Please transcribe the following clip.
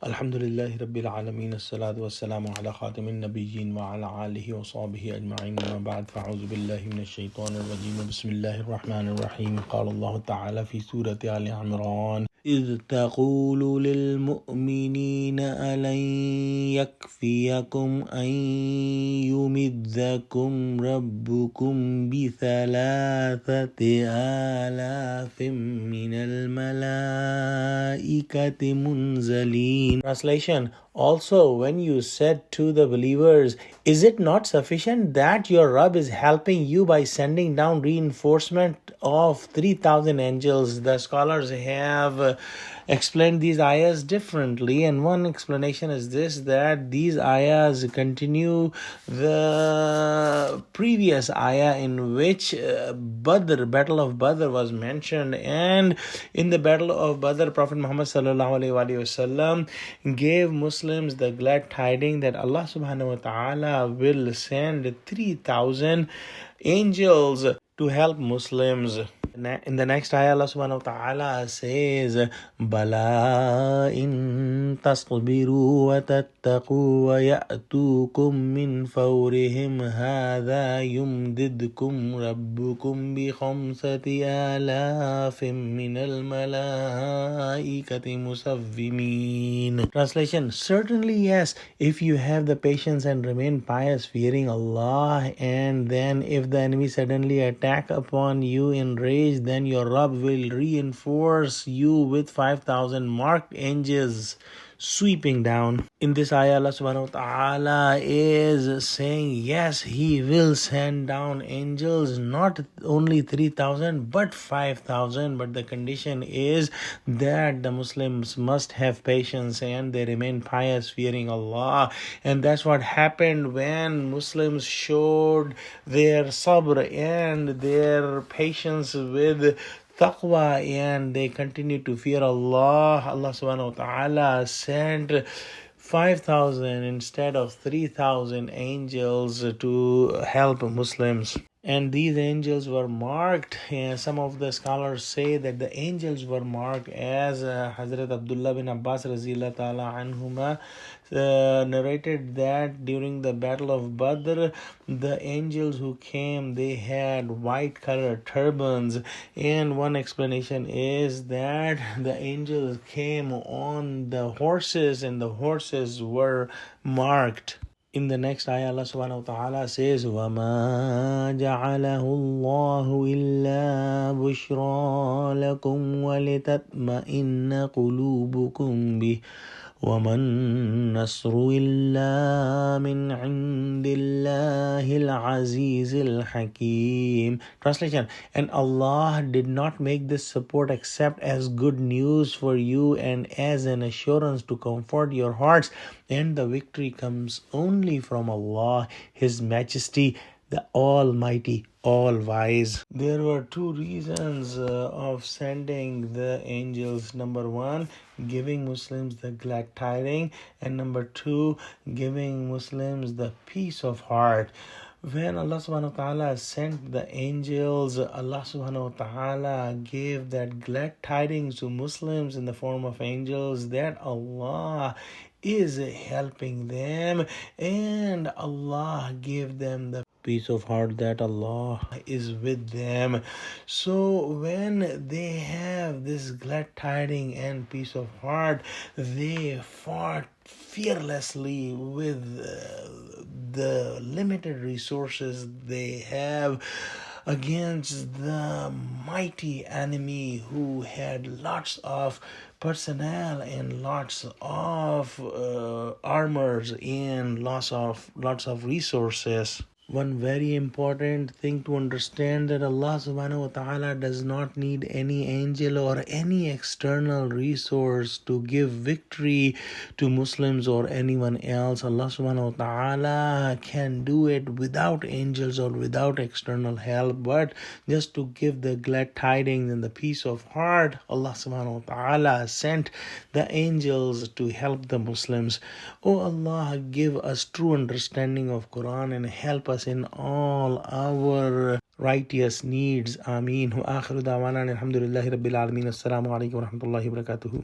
Alhamdulillahi Rabbil Alameen, as-salatu was-salamu ala khatimin nabiyyin wa ala alihi wa sahbihi ajma'in, ma ba'd, fa'auzu billahi minash shaitanir rajim, bismillahir rahmanir rahim. Qala Allah ta'ala fi Surah Al-E-Imran, إذ تقول للمؤمنين ألن يكفيكم أن يمدكم ربكم بثلاثة آلاف من الملائكة منزلين. Translation: Also, when you said to the believers, is it not sufficient that your Rabb is helping you by sending down reinforcement of 3,000 angels? The scholars have explained these ayahs differently, and one explanation is this, that these ayahs continue the previous ayah in which Battle of Badr was mentioned, and in the Battle of Badr, Prophet Muhammad sallallahu alaihi wasallam gave Muslims the glad tidings that Allah subhanahu wa ta'ala will send 3,000 angels to help Muslims. In the next ayah, Allah subhanahu wa ta'ala says, Bala in tasbiru wa tattaqu wa ya'tukum min fawrihim hadha yumdidkum rabbukum bi khamsati alafim min al-malaikati musawwimin. Translation: Certainly yes, if you have the patience and remain pious, fearing Allah, and then if the enemy suddenly attack upon you in rage, then your Rabb will reinforce you with 5,000 marked angels sweeping down. In this ayah, Allah subhanahu wa ta'ala is saying, yes, He will send down angels, not only 3,000 but 5,000, but the condition is that the Muslims must have patience and they remain pious, fearing Allah. And that's what happened when Muslims showed their sabr and their patience with taqwa, and they continue to fear Allah. Allah subhanahu wa ta'ala sent 5,000 instead of 3,000 angels to help Muslims. And these angels were marked, and some of the scholars say that the angels were marked as Hazrat Abdullah bin Abbas raziyallahu ta'ala anhuma narrated that during the Battle of Badr, the angels who came, they had white colored turbans, and one explanation is that the angels came on the horses and the horses were marked. In the next ayah, Allah subhanahu wa ta'ala says, وَمَا جَعَلَهُ اللَّهُ إِلَّا بُشْرَى لَكُمْ وَلِتَطْمَئِنَّ قُلُوبُكُمْ بِهِ وَمَا النَّصْرُ إِلَّا مِنْ عِنْدِ اللَّهِ الْعَزِيزِ الْحَكِيمِ. Translation: And Allah did not make this support except as good news for you and as an assurance to comfort your hearts, and the victory comes only from Allah, His Majesty, the Almighty, All-Wise. There were two reasons of sending the angels. Number one, giving Muslims the glad tidings, and number two, giving Muslims the peace of heart. When Allah subhanahu wa ta'ala sent the angels, Allah subhanahu wa ta'ala gave that glad tidings to Muslims in the form of angels that Allah is helping them, and Allah gave them the peace of heart that Allah is with them. So when they have this glad tidings and peace of heart, they fought fearlessly with the limited resources they have against the mighty enemy who had lots of personnel and lots of armors and lots of resources. One very important thing to understand, that Allah subhanahu wa ta'ala does not need any angel or any external resource to give victory to Muslims or anyone else. Allah subhanahu wa ta'ala can do it without angels or without external help, but just to give the glad tidings and the peace of heart, Allah subhanahu wa ta'ala sent the angels to help the Muslims. Oh Allah, give us true understanding of Quran and help us in all our righteous needs. Ameen. Wa akhiru da'wana alhamdulillahi rabbil alameen. Assalamu alaikum wa rahmatullahi wa barakatuhu.